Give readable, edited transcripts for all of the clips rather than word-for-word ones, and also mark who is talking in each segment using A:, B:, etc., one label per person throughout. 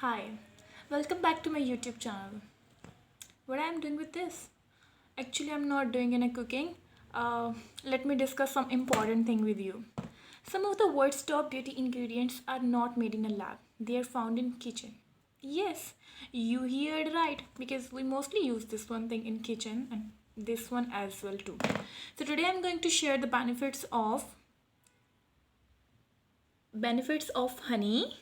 A: Hi, welcome back to my YouTube channel. What I am doing with this? Actually, I'm not doing any cooking. Let me discuss some important thing with you. Some of the world's top beauty ingredients are not made in a lab. They are found in kitchen. Yes, you heard right because we mostly use this one thing in kitchen and this one as well too. So today I'm going to share the benefits of honey,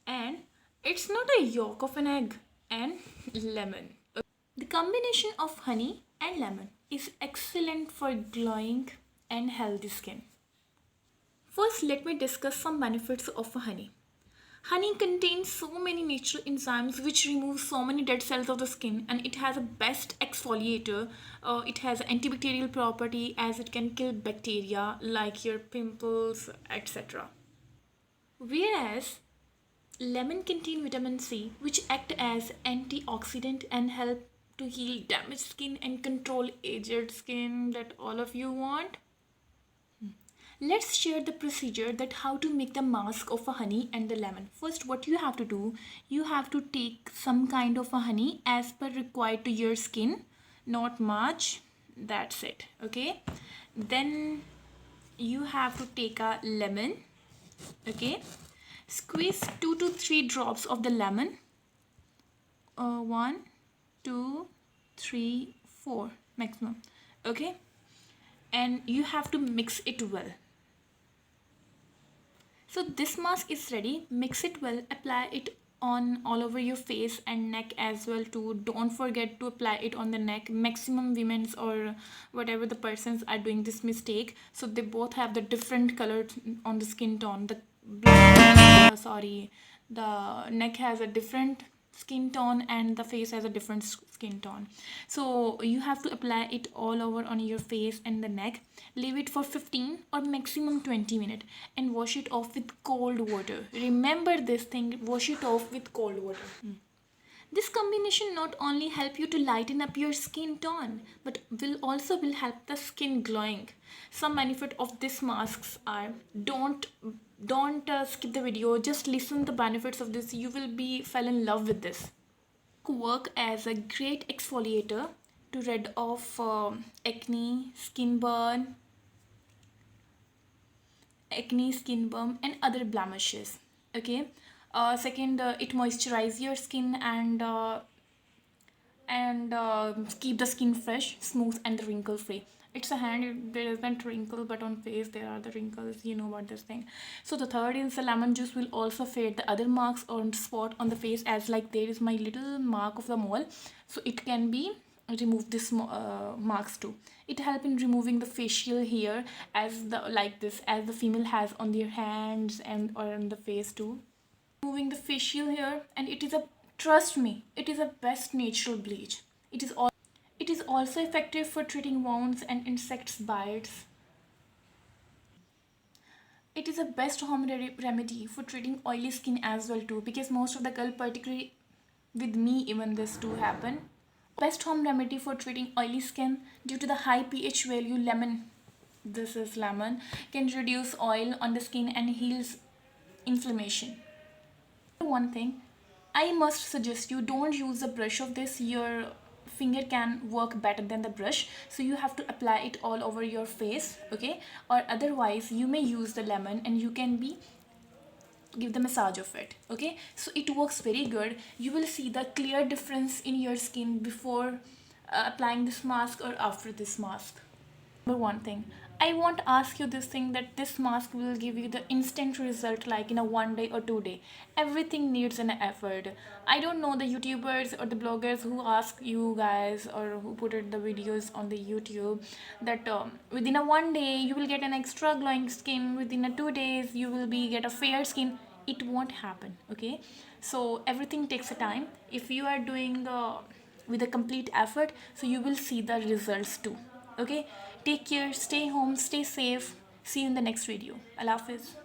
A: and it's not a yolk of an egg and lemon. The combination of honey and lemon is excellent for glowing and healthy skin. First, let me discuss some benefits of honey. Honey contains so many natural enzymes which remove so many dead cells of the skin, and it has a best exfoliator. It has antibacterial property as it can kill bacteria like your pimples, etc. Whereas lemon contain vitamin C, which act as antioxidant and help to heal damaged skin and control aged skin that all of you want. Let's share the procedure that how to make the mask of a honey and the lemon. First, what you have to do, you have to take some kind of a honey as per required to your skin, not much. That's it. Okay. Then you have to take a lemon. Okay, squeeze 2 to 3 drops of the lemon. One, two, three, four maximum. Okay, and you have to mix it well. So this mask is ready. Mix it well, apply it on all over your face and neck as well too. Don't forget to apply it on the neck. Maximum women's or whatever the persons are doing this mistake, so they both have the different color on the skin tone. The neck has a different skin tone and the face has a different skin tone, so you have to apply it all over on your face and the neck. Leave it for 15 or maximum 20 minutes and wash it off with cold water. Remember this thing, wash it off with cold water. This combination not only help you to lighten up your skin tone but will help the skin glowing. Some benefit of these masks are, don't skip the video, just listen the benefits of this. You will be fell in love with this. Work as a great exfoliator to rid off acne, skin burn and other blemishes. Okay. Second, it moisturize your skin and keep the skin fresh, smooth, and wrinkle free. It's a hand, there isn't wrinkle, but on face there are the wrinkles. You know about this thing. So the third is the lemon juice will also fade the other marks or spot on the face, as like there is my little mark of the mole, so it can be remove this marks too. It help in removing the facial hair as the like this as the female has on their hands and or on the face too, removing the facial hair. And it is a, trust me, it is a best natural bleach. It is also effective for treating wounds and insects bites. It is a best home remedy for treating oily skin as well too, because most of the girl, particularly with me, even this too happen. Best home remedy for treating oily skin due to the high pH value. Lemon, this is lemon, can reduce oil on the skin and heals inflammation. One thing I must suggest, you don't use the brush of this. Your finger can work better than the brush, so you have to apply it all over your face. Okay, or otherwise you may use the lemon and you can be give the massage of it. Okay, so it works very good. You will see the clear difference in your skin before applying this mask or after this mask. But one thing, I won't ask you this thing that this mask will give you the instant result like in a 1 day or 2 day. Everything needs an effort. I don't know the YouTubers or the bloggers who ask you guys or who put it the videos on the YouTube that within a 1 day you will get an extra glowing skin, within a 2 days you will be get a fair skin. It won't happen. Okay, so everything takes a time. If you are doing with a complete effort, so you will see the results too. Okay, take care, stay home, stay safe. See you in the next video. Allah Hafiz.